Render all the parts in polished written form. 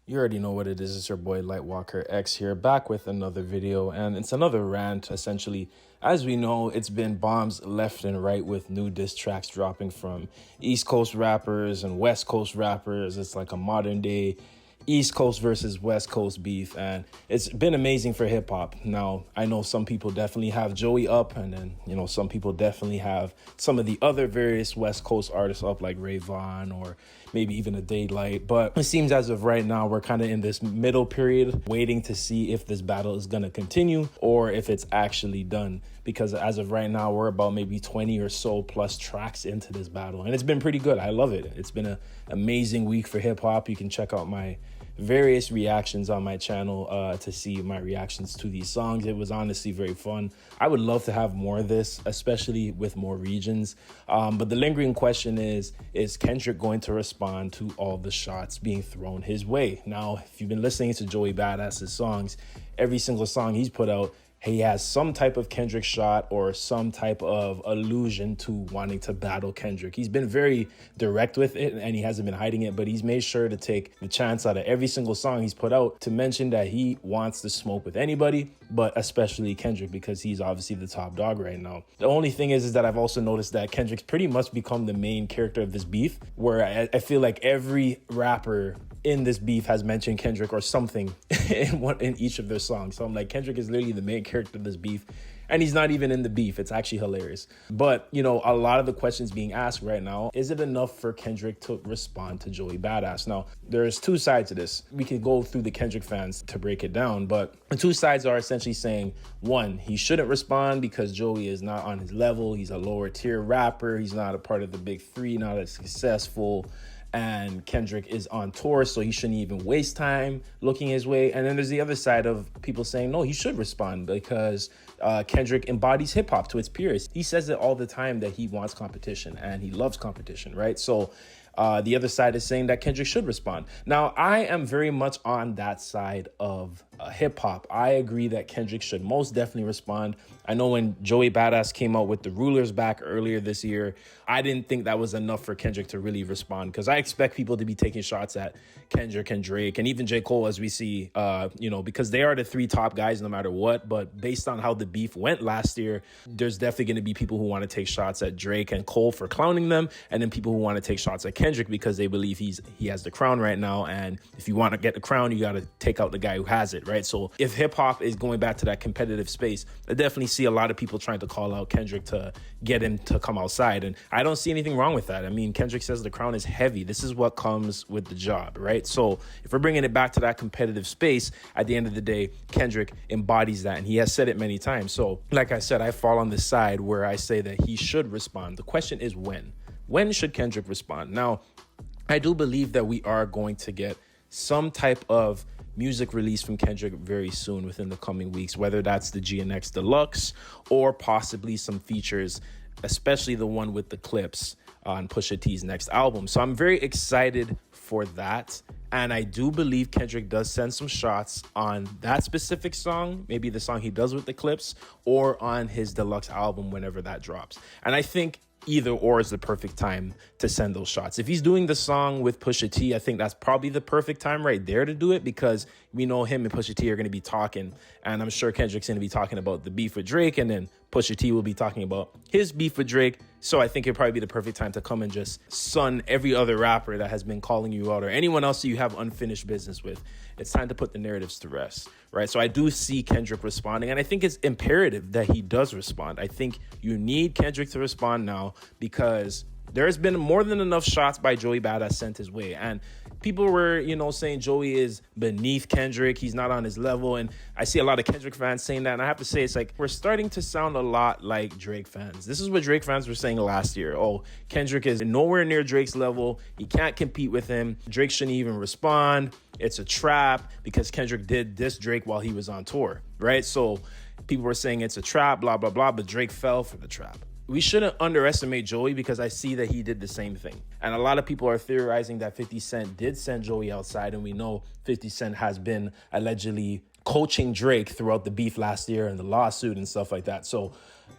You already know what it is. It's your boy Lightwalker X here, back with another video, and it's another rant. Essentially, as we know, it's been bombs left and right with new diss tracks dropping from East Coast rappers and West Coast rappers. It's like a modern day East Coast versus West Coast beef, and it's been amazing for hip hop. Now, I know some people definitely have Joey up, and then, you know, some people definitely have some of the other various West Coast artists up, like Vaughn or maybe even a Daylyt. But it seems as of right now, we're kind of in this middle period, waiting to see if this battle is going to continue or if it's actually done. Because as of right now, we're about maybe 20 or so plus tracks into this battle, and it's been pretty good. I love it. It's been an amazing week for hip hop. You can check out my various reactions on my channel to see my reactions to these songs. It was honestly very fun. I would love to have more of this, especially with more regions. But the lingering question is Kendrick going to respond to all the shots being thrown his way? Now, if you've been listening to Joey Badass's songs, every single song he's put out, he has some type of Kendrick shot or some type of allusion to wanting to battle Kendrick. He's been very direct with it, and he hasn't been hiding it, but he's made sure to take the chance out of every single song he's put out to mention that he wants to smoke with anybody, but especially Kendrick, because he's obviously the top dog right now. The only thing is that I've also noticed that Kendrick's pretty much become the main character of this beef, where I feel like every rapper in this beef has mentioned Kendrick or something in each of their songs. So I'm like, Kendrick is literally the main character of this beef, and he's not even in the beef. It's actually hilarious. But, you know, a lot of the questions being asked right now, is it enough for Kendrick to respond to Joey Badass? Now, there's two sides to this. We could go through the Kendrick fans to break it down, but the two sides are essentially saying, one, he shouldn't respond because Joey is not on his level. He's a lower tier rapper. He's not a part of the big three, not as successful. And Kendrick is on tour, so he shouldn't even waste time looking his way. And then there's the other side of people saying, no, he should respond because Kendrick embodies hip hop to its peers. He says it all the time that he wants competition and he loves competition, right? So the other side is saying that Kendrick should respond. Now, I am very much on that side of hip hop. I agree that Kendrick should most definitely respond. I know when Joey Badass came out with the Rulers back earlier this year, I didn't think that was enough for Kendrick to really respond, because I expect people to be taking shots at Kendrick and Drake and even J. Cole, as we see, you know, because they are the three top guys no matter what. But based on how the beef went last year, there's definitely going to be people who want to take shots at Drake and Cole for clowning them, and then people who want to take shots at Kendrick because they believe he has the crown right now, and if you want to get the crown, you got to take out the guy who has it, right? So if hip hop is going back to that competitive space, I definitely see a lot of people trying to call out Kendrick to get him to come outside, and I don't see anything wrong with that. I mean, Kendrick says the crown is heavy. This is what comes with the job, right? So if we're bringing it back to that competitive space, at the end of the day, Kendrick embodies that, and he has said it many times. So like I said, I fall on the side where I say that he should respond. The question is when. When should Kendrick respond? Now, I do believe that we are going to get some type of music release from Kendrick very soon within the coming weeks, whether that's the GNX Deluxe or possibly some features, especially the one with the clips on Pusha T's next album. So I'm very excited for that. And I do believe Kendrick does send some shots on that specific song, maybe the song he does with the clips, or on his deluxe album whenever that drops. And I think either or is the perfect time to send those shots. If he's doing the song with Pusha T, I think that's probably the perfect time right there to do it, because we know him and Pusha T are going to be talking, and I'm sure Kendrick's going to be talking about the beef with Drake, and then Pusha T will be talking about his beef with Drake. So I think it'd probably be the perfect time to come and just sun every other rapper that has been calling you out or anyone else that you have unfinished business with. It's time to put the narratives to rest, right? So I do see Kendrick responding, and I think it's imperative that he does respond. I think you need Kendrick to respond now, because there's been more than enough shots by Joey Badass sent his way. And people were, you know, saying Joey is beneath Kendrick. He's not on his level. And I see a lot of Kendrick fans saying that. And I have to say, it's like, we're starting to sound a lot like Drake fans. This is what Drake fans were saying last year. Oh, Kendrick is nowhere near Drake's level. He can't compete with him. Drake shouldn't even respond. It's a trap because Kendrick did diss Drake while he was on tour, right? So people were saying it's a trap, blah, blah, blah. But Drake fell for the trap. We shouldn't underestimate Joey, because I see that he did the same thing. And a lot of people are theorizing that 50 Cent did send Joey outside, and we know 50 Cent has been allegedly coaching Drake throughout the beef last year and the lawsuit and stuff like that. So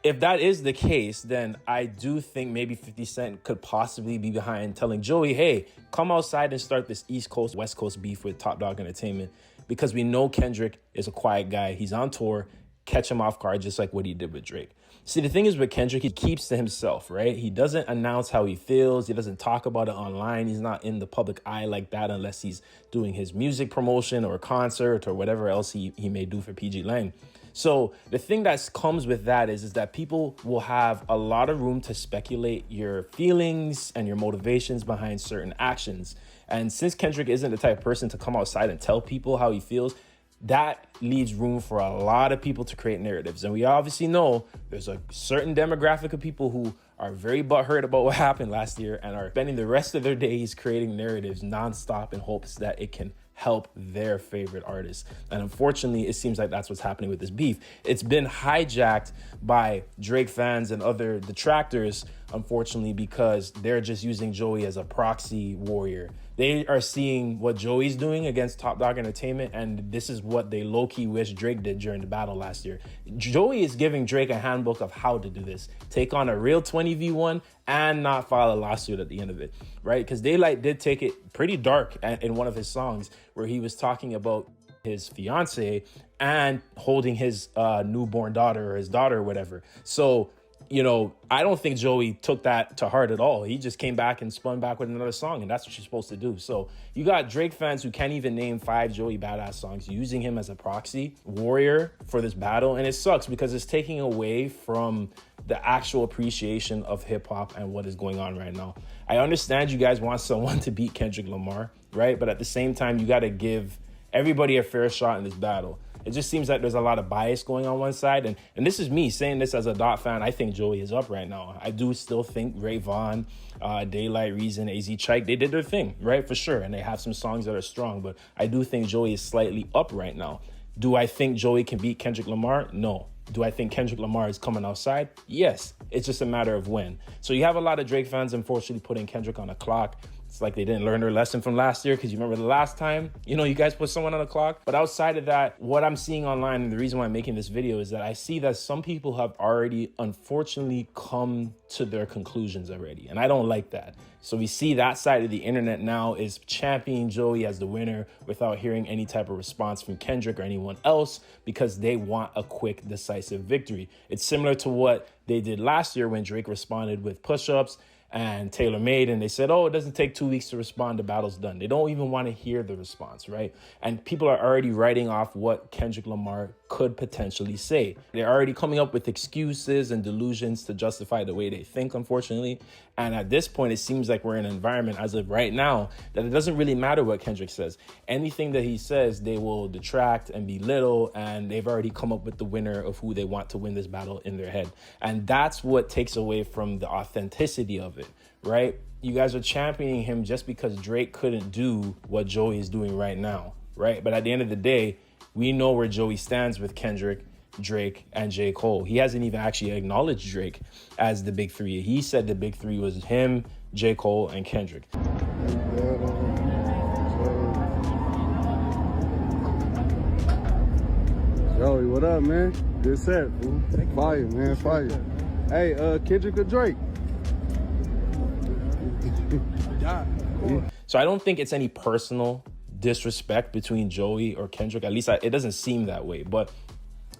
if that is the case, then I do think maybe 50 Cent could possibly be behind telling Joey, hey, come outside and start this East Coast, West Coast beef with Top Dawg Entertainment, because we know Kendrick is a quiet guy. He's on tour. Catch him off guard, just like what he did with Drake. See, the thing is with Kendrick, he keeps to himself, right? He doesn't announce how he feels. He doesn't talk about it online. He's not in the public eye like that unless he's doing his music promotion or concert or whatever else he may do for PG Lang. So the thing that comes with that is that people will have a lot of room to speculate your feelings and your motivations behind certain actions. And since Kendrick isn't the type of person to come outside and tell people how he feels, that leaves room for a lot of people to create narratives. And we obviously know there's a certain demographic of people who are very butthurt about what happened last year and are spending the rest of their days creating narratives nonstop in hopes that it can help their favorite artists. And unfortunately, it seems like that's what's happening with this beef. It's been hijacked by Drake fans and other detractors, unfortunately, because they're just using Joey as a proxy warrior. They are seeing what Joey's doing against Top Dawg Entertainment, and this is what they low-key wish Drake did during the battle last year. Joey is giving Drake a handbook of how to do this. Take on a real 20v1 and not file a lawsuit at the end of it, right? Because Daylyt did take it pretty dark in one of his songs where he was talking about his fiance and holding his newborn daughter or his daughter or whatever. So, you know, I don't think Joey took that to heart at all. He just came back and spun back with another song, and that's what you're supposed to do. So you got Drake fans who can't even name 5 Joey Badass songs, using him as a proxy warrior for this battle. And it sucks because it's taking away from the actual appreciation of hip hop and what is going on right now. I understand you guys want someone to beat Kendrick Lamar, right? But at the same time, you got to give everybody a fair shot in this battle. It just seems like there's a lot of bias going on one side. And this is me saying this as a Dot fan. I think Joey is up right now. I do still think Vaughn, Daylyt, Reason, AZ Chike, they did their thing, right? For sure. And they have some songs that are strong. But I do think Joey is slightly up right now. Do I think Joey can beat Kendrick Lamar? No. Do I think Kendrick Lamar is coming outside? Yes. It's just a matter of when. So you have a lot of Drake fans, unfortunately, putting Kendrick on a clock. It's like they didn't learn their lesson from last year, because you remember the last time, you know, you guys put someone on the clock. But outside of that, what I'm seeing online, and the reason why I'm making this video, is that I see that some people have already, unfortunately, come to their conclusions already. And I don't like that. So we see that side of the internet now is championing Joey as the winner without hearing any type of response from Kendrick or anyone else, because they want a quick, decisive victory. It's similar to what they did last year when Drake responded with push-ups and tailor-made, and they said, oh, it doesn't take 2 weeks to respond, the battle's done. They don't even want to hear the response, right? And people are already writing off what Kendrick Lamar could potentially say. They're already coming up with excuses and delusions to justify the way they think, unfortunately. And at this point, it seems like we're in an environment as of right now that it doesn't really matter what Kendrick says. Anything that he says, they will detract and belittle, and they've already come up with the winner of who they want to win this battle in their head. And that's what takes away from the authenticity of it, right? You guys are championing him just because Drake couldn't do what Joey is doing right now, right? But at the end of the day, we know where Joey stands with Kendrick, Drake, and J. Cole. He hasn't even actually acknowledged Drake as the big three. He said the big three was him, J. Cole, and Kendrick. Joey, what up, man? Good set, fool. Fire, man, fire. Hey, Kendrick or Drake? So I don't think it's any personal disrespect between Joey or Kendrick. At least it doesn't seem that way. But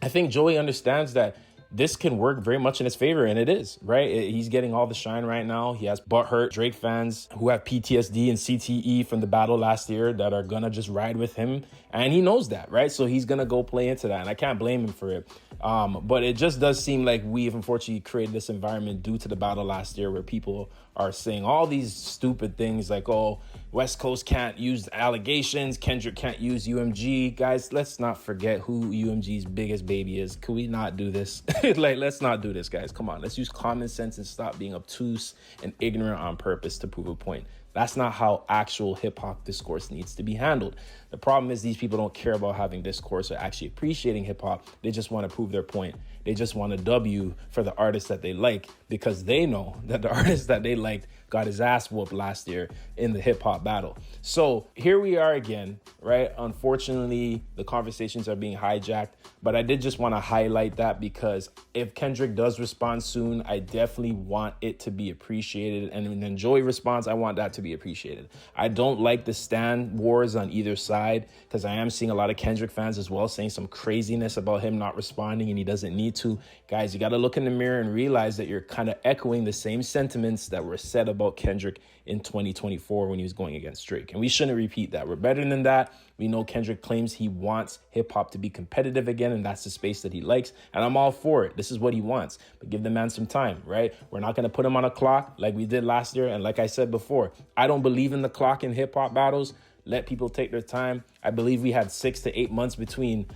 I think Joey understands that this can work very much in his favor, and it is, right? He's getting all the shine right now. He has butthurt Drake fans who have PTSD and CTE from the battle last year that are gonna just ride with him, and he knows that, right? So he's gonna go play into that, and I can't blame him for it. But it just does seem like we've unfortunately created this environment due to the battle last year where people are saying all these stupid things like, oh, West Coast can't use allegations, Kendrick can't use UMG. Guys, let's not forget who UMG's biggest baby is. Can we not do this? Like, let's not do this, guys. Come on, let's use common sense and stop being obtuse and ignorant on purpose to prove a point. That's not how actual hip-hop discourse needs to be handled. The problem is these people don't care about having discourse or actually appreciating hip-hop. They just want to prove their point. They just want a W for the artists that they like, because they know that the artists that they liked got his ass whooped last year in the hip hop battle. So here we are again, right? Unfortunately, the conversations are being hijacked, but I did just want to highlight that because if Kendrick does respond soon, I definitely want it to be appreciated. And in an Joey response, I want that to be appreciated. I don't like the stand wars on either side because I am seeing a lot of Kendrick fans as well saying some craziness about him not responding and he doesn't need to. Guys, you got to look in the mirror and realize that you're kind of echoing the same sentiments that were said about Kendrick in 2024 when he was going against Drake. And we shouldn't repeat that. We're better than that. We know Kendrick claims he wants hip hop to be competitive again, and that's the space that he likes. And I'm all for it. This is what he wants. But give the man some time, right? We're not going to put him on a clock like we did last year. And like I said before, I don't believe in the clock in hip hop battles. Let people take their time. I believe we had 6 to 8 months between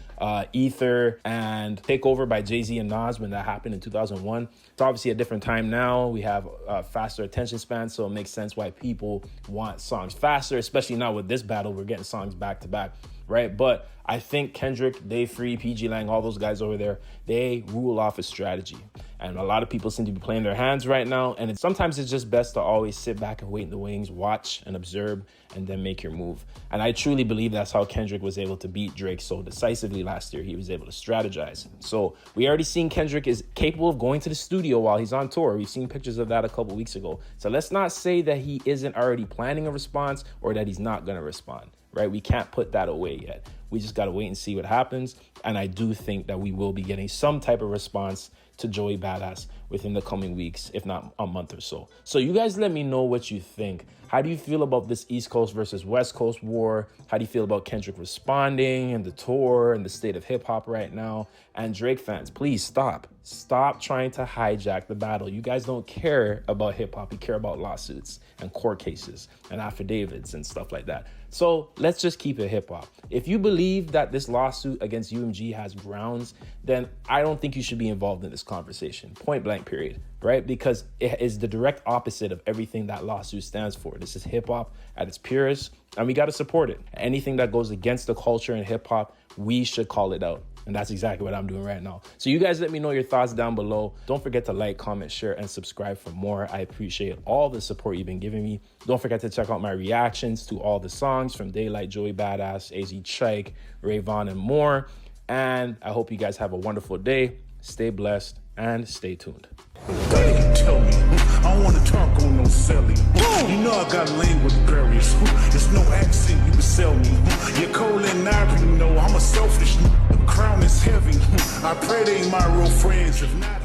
Ether and Takeover by Jay-Z and Nas when that happened in 2001. It's obviously a different time now. We have faster attention span, so it makes sense why people want songs faster, especially now with this battle. We're getting songs back to back, right? But I think Kendrick, Dave Free, PG Lang, all those guys over there, they rule off a strategy. And a lot of people seem to be playing their hands right now. And sometimes it's just best to always sit back and wait in the wings, watch and observe, and then make your move. And I truly believe that's how Kendrick was able to beat Drake so decisively last year. He was able to strategize. So we already seen Kendrick is capable of going to the studio while he's on tour. We've seen pictures of that a couple weeks ago. So let's not say that he isn't already planning a response or that he's not going to respond, right? We can't put that away yet. We just got to wait and see what happens. And I do think that we will be getting some type of response to Joey Badass within the coming weeks, if not a month or so. So you guys let me know what you think. How do you feel about this East Coast versus West Coast war? How do you feel about Kendrick responding and the tour and the state of hip hop right now? And Drake fans, please stop. Stop trying to hijack the battle. You guys don't care about hip hop. You care about lawsuits and court cases and affidavits and stuff like that. So let's just keep it hip hop. If you believe that this lawsuit against UMG has grounds, then I don't think you should be involved in this conversation. Point blank, period. Right? Because it is the direct opposite of everything that lawsuit stands for. This is hip hop at its purest, and we got to support it. Anything that goes against the culture in hip hop, we should call it out. And that's exactly what I'm doing right now. So you guys let me know your thoughts down below. Don't forget to like, comment, share, and subscribe for more. I appreciate all the support you've been giving me. Don't forget to check out my reactions to all the songs from Daylyt, Joey Badass, AZ Chike, Vaughn, and more. And I hope you guys have a wonderful day. Stay blessed and stay tuned. Tell me, I don't wanna talk on no selling. You know I got language barriers. There's no accent you can sell me. You're cold and ivory, you know I'm a selfish. The crown is heavy. I pray they ain't my real friends. If not,